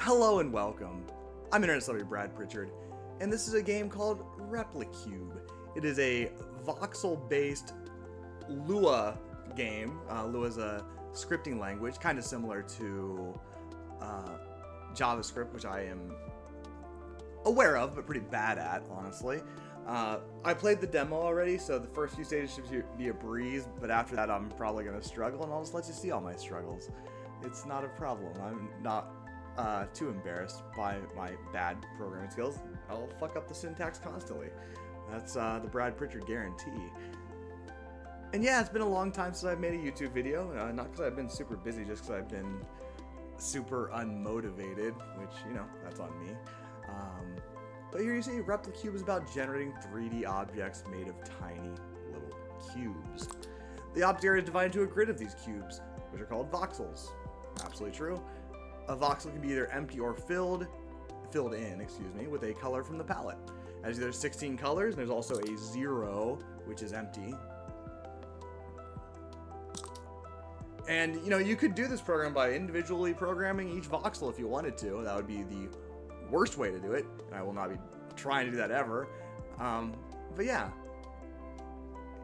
Hello and welcome. I'm Internet Celebrity Brad Pritchard, and this is a game called Replicube. It is a voxel-based Lua game. Lua is a scripting language, kind of similar to JavaScript, which I am aware of, but pretty bad at, honestly. I played the demo already, so the first few stages should be a breeze, but after that I'm probably going to struggle, and I'll just let you see all my struggles. It's not a problem. I'm not too embarrassed by my bad programming skills. I'll fuck up the syntax constantly. That's the Brad Pritchard guarantee. And yeah, it's been a long time since I've made a YouTube video. Not because I've been super busy, just because I've been super unmotivated, which, you know, that's on me. But here you see, Replicube is about generating 3D objects made of tiny little cubes. The object area is divided into a grid of these cubes, which are called voxels. Absolutely true. A voxel can be either empty or filled in, with a color from the palette. As there's 16 colors, and there's also a 0, which is empty. And, you know, you could do this program by individually programming each voxel if you wanted to. That would be the worst way to do it, and I will not be trying to do that ever. But yeah,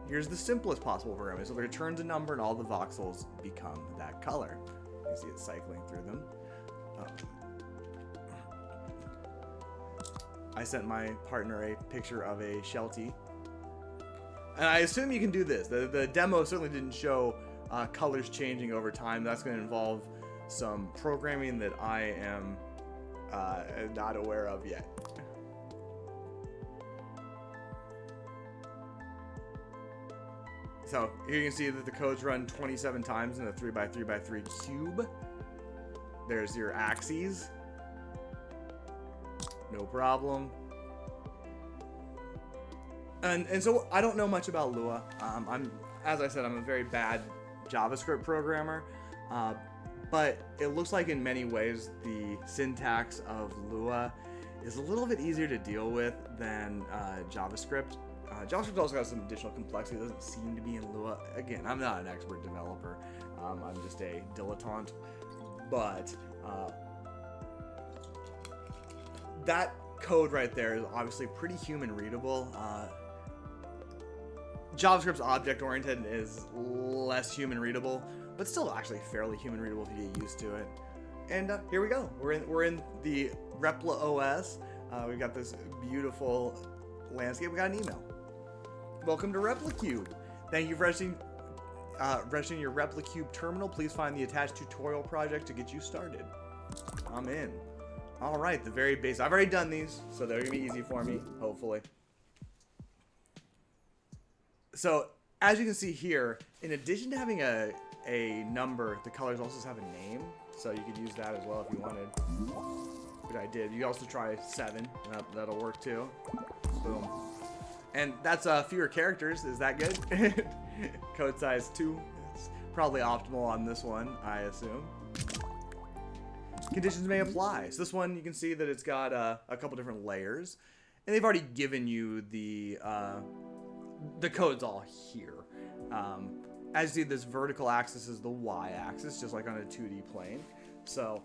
here's the simplest possible programming. So it returns a number, and all the voxels become that color. You see it cycling through them. I sent my partner a picture of a Sheltie. And I assume you can do this. The demo certainly didn't show colors changing over time. That's going to involve some programming that I am not aware of yet. So here you can see that the code's run 27 times in a 3x3x3 cube. There's your axes. No problem. And so I don't know much about Lua. As I said, I'm a very bad JavaScript programmer. But it looks like in many ways the syntax of Lua is a little bit easier to deal with than JavaScript. JavaScript also has some additional complexity. It doesn't seem to be in Lua. Again, I'm not an expert developer. I'm just a dilettante. But that code right there is obviously pretty human readable. JavaScript's object-oriented is less human readable, but still actually fairly human readable if you get used to it. And here we go. We're in the Repla OS. We've got this beautiful landscape. We got an email. Welcome to Replicube. Thank you for registering your Replicube terminal. Please find the attached tutorial project to get you started. I'm in. All right, the very base. I've already done these, so they're gonna be easy for me, hopefully. So as you can see here, in addition to having a number, the colors also have a name, so you could use that as well if you wanted, which I did. You could also try 7, and that'll work too. Boom. And that's fewer characters. Is that good? Code size 2. It's probably optimal on this one, I assume. Conditions may apply. So this one, you can see that it's got a couple different layers, and they've already given you the code's all here. As you see, this vertical axis is the y-axis, just like on a 2D plane. So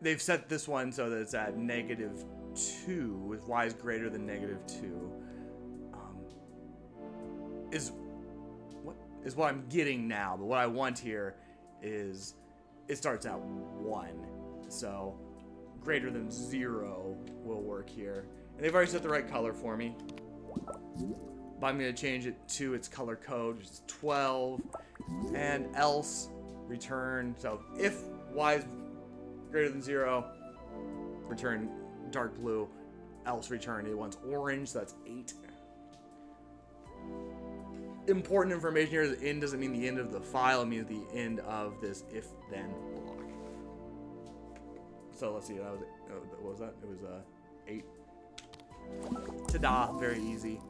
they've set this one so that it's at -2, if y is greater than -2. Is what I'm getting now, but what I want here is it starts at 1. So greater than 0 will work here. And they've already set the right color for me. But I'm going to change it to its color code, which is 12, and else return. So if y is greater than 0, return dark blue, else return it wants orange, so that's 8. Important information here is end doesn't mean the end of the file, it means the end of this if-then block. So let's see, that was, what was that? It was 8. Ta-da, very easy.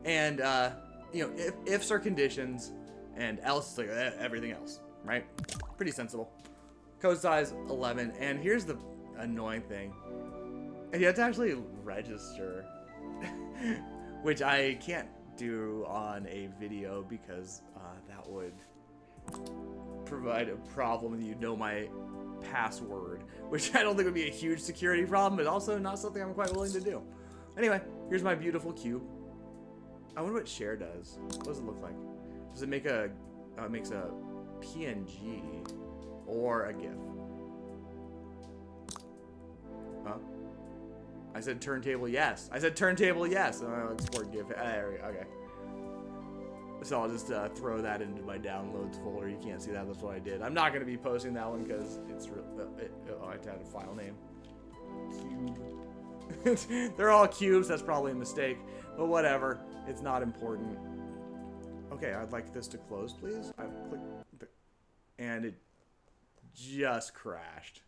And, you know, ifs are conditions, and else is like everything else, right? Pretty sensible. Code size 11, and here's the annoying thing. You have to actually register, which I can't do on a video because that would provide a problem that you know my password, which I don't think would be a huge security problem, but also not something I'm quite willing to do. Anyway, here's my beautiful cube. I wonder what share does. What does it look like? Does it make a, it makes a PNG or a GIF? Huh? I said turntable yes. I said turntable yes. And I'll export GIF. There we go. Okay. So I'll just throw that into my downloads folder. You can't see that. That's what I did. I'm not going to be posting that one because it's oh, I had a file name. Cube. They're all cubes. That's probably a mistake. But whatever. It's not important. Okay, I'd like this to close, please. I clicked and it just crashed.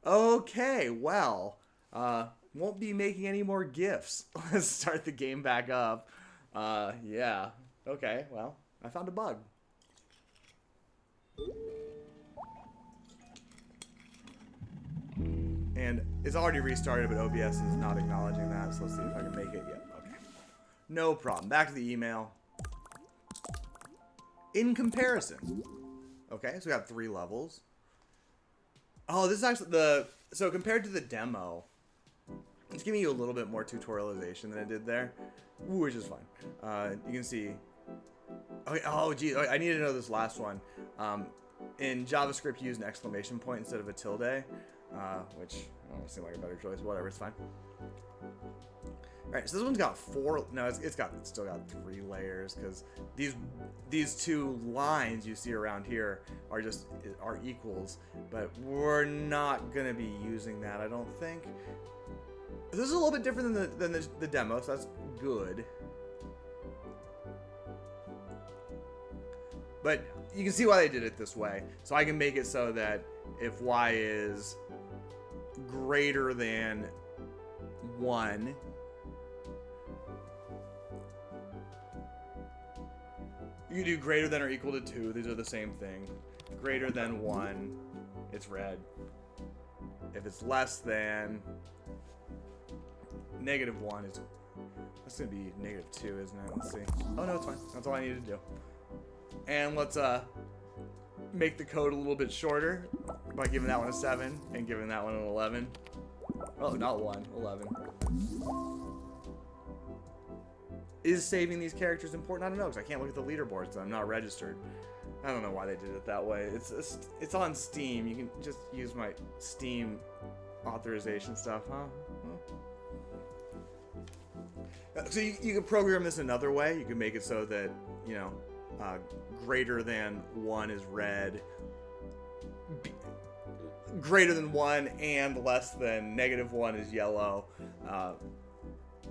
Okay, well, won't be making any more GIFs. Let's start the game back up. Yeah. Okay, well, I found a bug. And it's already restarted, but OBS is not acknowledging that, so let's see if I can make it. Yep, okay. No problem. Back to the email. In comparison. Okay, so we got 3 levels. Oh, this is actually so compared to the demo, it's giving you a little bit more tutorialization than it did there, which is fine. You can see, oh gee, I need to know this last one. In JavaScript, use an exclamation point instead of a tilde, which I don't seem like a better choice. Whatever, it's fine. All right, so this one's got 4. No, it's still got 3 layers because these 2 lines you see around here are equals, but we're not gonna be using that, I don't think. This is a little bit different than the demo, so that's good. But you can see why they did it this way. So I can make it so that if y is greater than 1, you do greater than or equal to 2. These are the same thing. Greater than 1, it's red. If it's less than -1, that's gonna be -2, isn't it? Let's see. Oh no, it's fine. That's all I need to do. And let's make the code a little bit shorter by giving that one a 7 and giving that one an 11. Oh, not 1, 11. Is saving these characters important? I don't know, because I can't look at the leaderboards because I'm not registered. I don't know why they did it that way. It's on Steam. You can just use my Steam authorization stuff, huh? So you can program this another way. You can make it so that, you know, greater than 1 is red, greater than 1 and less than -1 is yellow,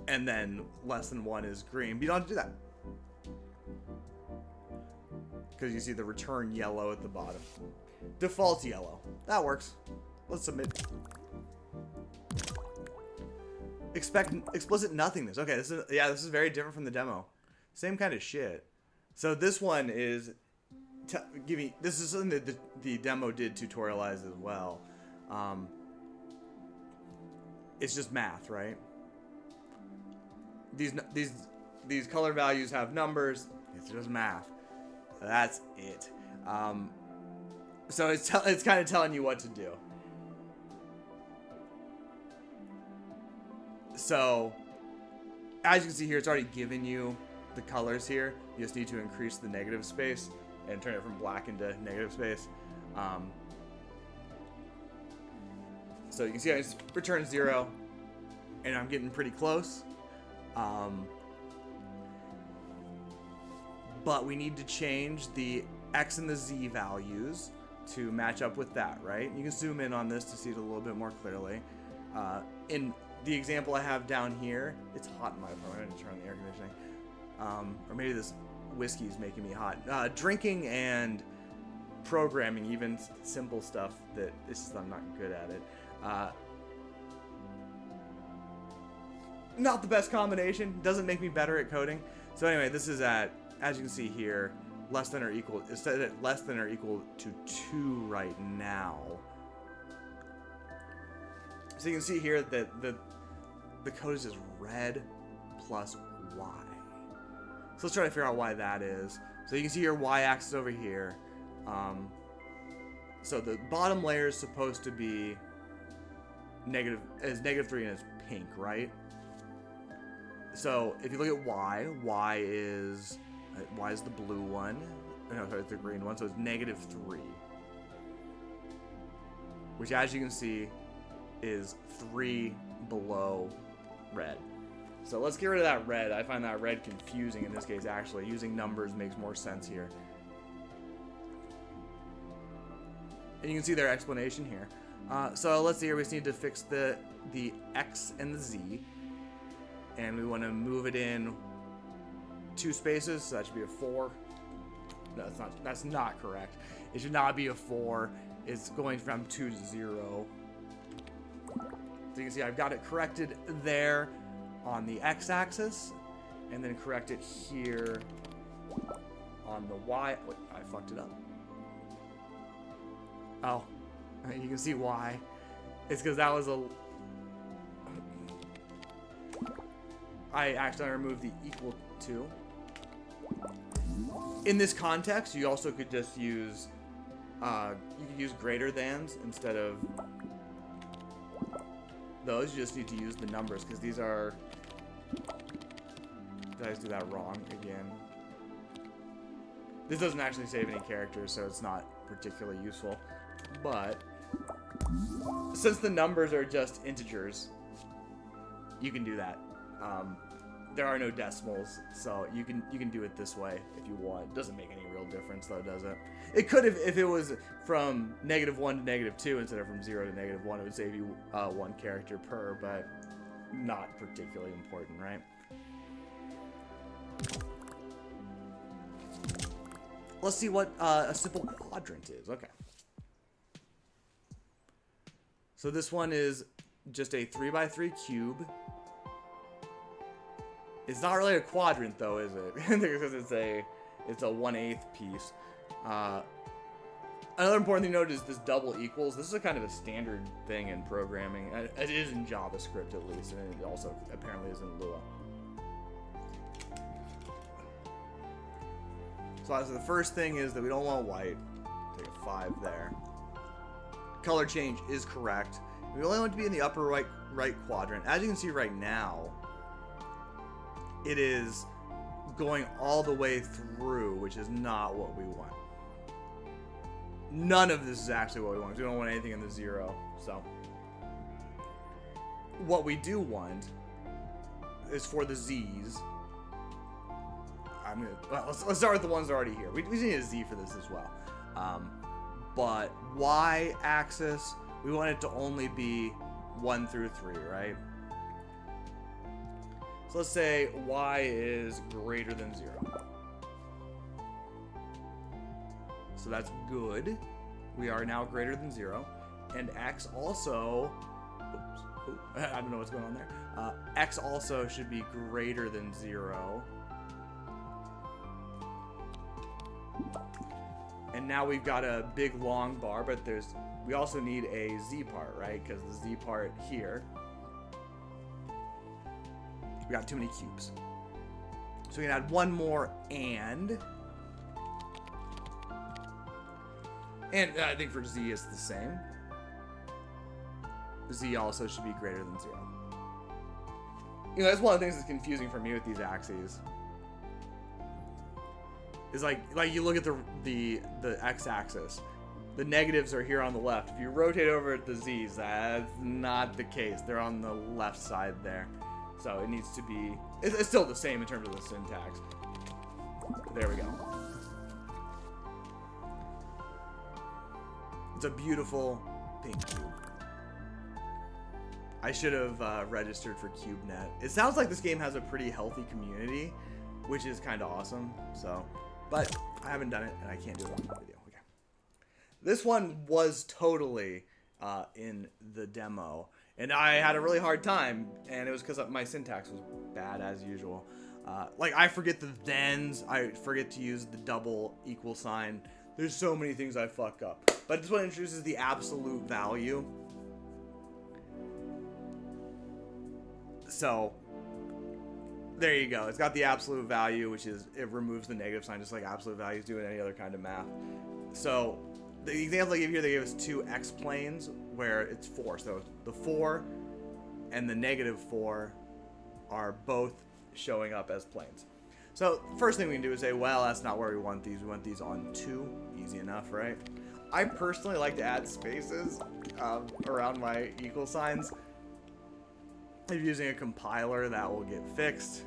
and then less than 1 is green. But you don't have to do that because you see the return yellow at the bottom. Default yellow. That works. Let's submit. Explicit Nothingness. Okay, this is very different from the demo. Same kind of shit. So this one is this is something that the demo did tutorialize as well. It's just math, right? These color values have numbers. It's just math. That's it. So it's kind of telling you what to do. So, as you can see here, it's already given you the colors here. You just need to increase the negative space and turn it from black into negative space. So you can see I just return 0, and I'm getting pretty close. But we need to change the X and the Z values to match up with that, right? You can zoom in on this to see it a little bit more clearly. In the example I have down here, it's hot in my apartment. I need to turn on the air conditioning. Or maybe this whiskey is making me hot. Drinking and programming, even simple stuff that it's just I'm not good at it. Not the best combination. Doesn't make me better at coding. So anyway, this is at, as you can see here, less than or equal. It's set at less than or equal to 2 right now. So you can see here that the code is just red plus y. So let's try to figure out why that is. So you can see your y-axis over here. So the bottom layer is supposed to be negative 3 and it's pink, right? So if you look at y is the blue one. No, sorry, it's the green one. So it's -3, which, as you can see, is 3 below red. So let's get rid of that red. I find that red confusing in this case. Actually, using numbers makes more sense here. And you can see their explanation here. So let's see here. We just need to fix the x and the z, and we want to move it in 2 spaces. So that should be a 4. No, that's not. That's not correct. It should not be a 4. It's going from 2 to 0. So you can see I've got it corrected there on the x-axis, and then correct it here on the y. Wait, I fucked it up. Oh, you can see why. It's because that was I accidentally removed the equal to. In this context, you also could just use you could use greater thans instead of those. You just need to use the numbers, because these are... Did I just do that wrong again? This doesn't actually save any characters, so it's not particularly useful. But since the numbers are just integers, you can do that. There are no decimals, so you can do it this way if you want. It doesn't make any real difference, though, does it? It could if it was from -1 to -2 instead of from 0 to -1. It would save you 1 character per, but not particularly important, right? Let's see what a simple quadrant is. Okay. So this one is just a 3x3 cube. It's not really a quadrant, though, is it? Because it's a 1/8 piece. Another important thing to note is this double equals. This is a kind of a standard thing in programming. It is in JavaScript, at least, and it also apparently is in Lua. So the first thing is that we don't want white. Take a 5 there. Color change is correct. We only want it to be in the upper right quadrant. As you can see right now, it is going all the way through, which is not what we want. None of this is actually what we want. We don't want anything in the 0. So what we do want is for the z's. Let's start with the ones already here. We need a z for this as well. But y-axis, we want it to only be 1 through 3, right? So let's say y is greater than 0. So that's good. We are now greater than 0. And x also... Oops. I don't know what's going on there. X also should be greater than 0. And now we've got a big long bar, but we also need a z part, right? Because the z part here, we got too many cubes. So we can add one more and I think for z it's the same. Z also should be greater than 0. You know, that's one of the things that's confusing for me with these axes. Is like you look at the x-axis, the negatives are here on the left. If you rotate over at the z's, that's not the case. They're on the left side there, so it needs to be. It's still the same in terms of the syntax. There we go. It's a beautiful pink cube. I should have registered for CubeNet. It sounds like this game has a pretty healthy community, which is kind of awesome. So. But I haven't done it, and I can't do it on the video. Okay. This one was totally in the demo, and I had a really hard time, and it was because my syntax was bad as usual. Like, I forget the thens, I forget to use the double equal sign. There's so many things I fuck up. But this one introduces the absolute value. So... there you go. It's got the absolute value, which is, it removes the negative sign just like absolute values do in any other kind of math. So the example they give here, they give us 2 x-planes where it's 4. So the 4 and the -4 are both showing up as planes. So first thing we can do is say, well, that's not where we want these. We want these on 2. Easy enough, right? I personally like to add spaces around my equal signs. If you're using a compiler, that will get fixed.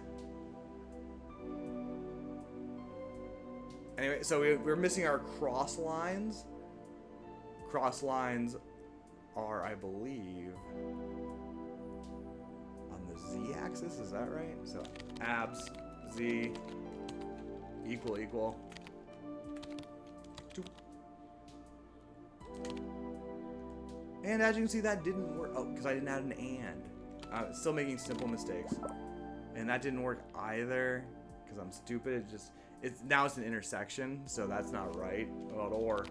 Anyway, so we're missing our cross lines. Cross lines are, I believe, on the z-axis. Is that right? So abs z equal. And as you can see, that didn't work. Oh, because I didn't add an and. Still making simple mistakes. And that didn't work either because I'm stupid. Now it's an intersection, so that's not right. Well, or.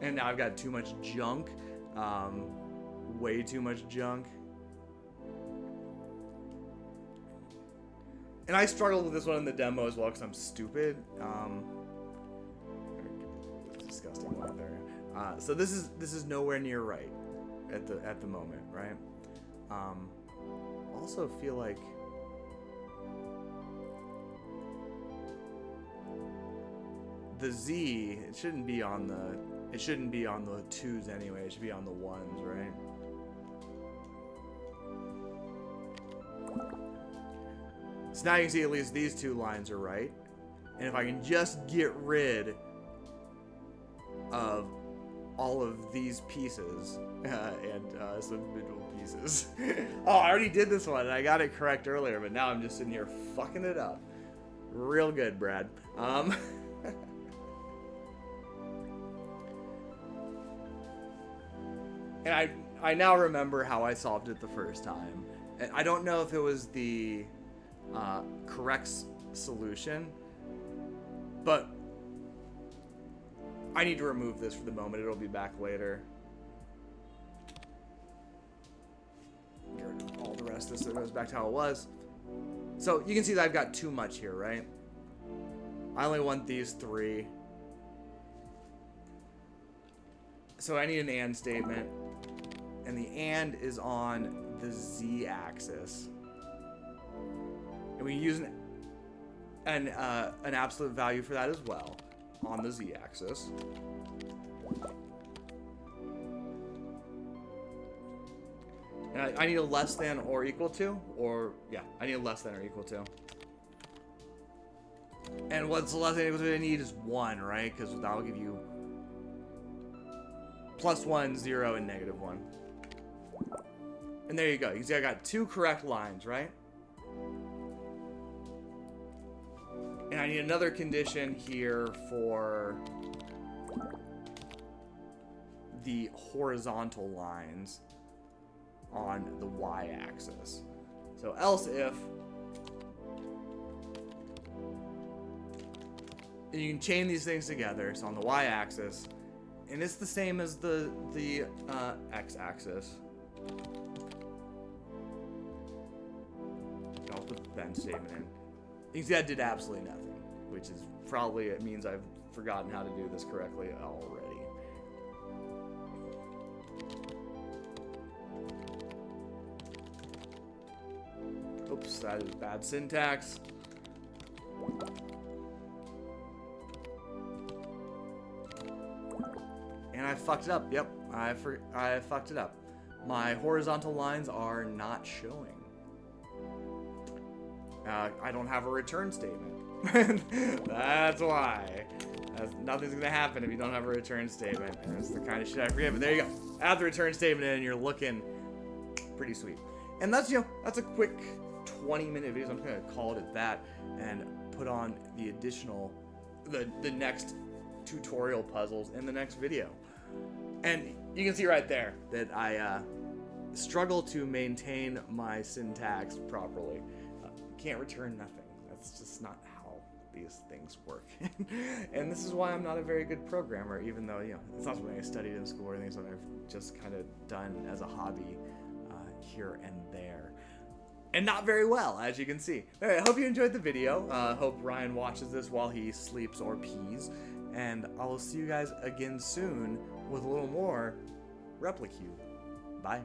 And now I've got too much junk. Way too much junk. And I struggled with this one in the demo as well because I'm stupid. Disgusting one there. So this is nowhere near right at the moment, right? Also feel like the Z, it shouldn't be on the 2s anyway. It should be on the 1s, right? So now you can see at least these 2 lines are right. And if I can just get rid of all of these pieces and some individual pieces. Oh, I already did this one and I got it correct earlier, but now I'm just sitting here fucking it up. Real good, Brad. And I now remember how I solved it the first time. And I don't know if it was the correct solution, but I need to remove this for the moment. It'll be back later. Get rid of all the rest of this so it goes back to how it was. So you can see that I've got too much here, right? I only want these 3. So I need an and statement. And the and is on the z-axis. And we use an absolute value for that as well on the z-axis. And I need a less than or equal to, or yeah, I need a less than or equal to. And what's the less than or equal to I need is 1, right? Because that will give you +1, 0, and -1. And there you go. You can see I got 2 correct lines, right? And I need another condition here for the horizontal lines on the y-axis. So else if, and you can chain these things together. So on the y-axis, and it's the same as the x-axis. I'll put the then statement in. You can see I did absolutely nothing, which is probably, it means I've forgotten how to do this correctly already. Oops, that is bad syntax. And I fucked it up. Yep, I fucked it up. My horizontal lines are not showing. I don't have a return statement. That's why. Nothing's gonna happen if you don't have a return statement. And that's the kind of shit I forget. But there you go. Add the return statement in, and you're looking pretty sweet. And that's, you know, that's a quick 20-minute video. So I'm gonna call it at that and put on the additional, the next tutorial puzzles in the next video. And you can see right there that I struggle to maintain my syntax properly. Can't return nothing. That's just not how these things work. And this is why I'm not a very good programmer, even though, you know, it's not something I studied in school or anything, something I've just kind of done as a hobby here and there. And not very well, as you can see. Anyway, I hope you enjoyed the video. Hope Ryan watches this while he sleeps or pees. and I will see you guys again soon with a little more Replicube. Bye.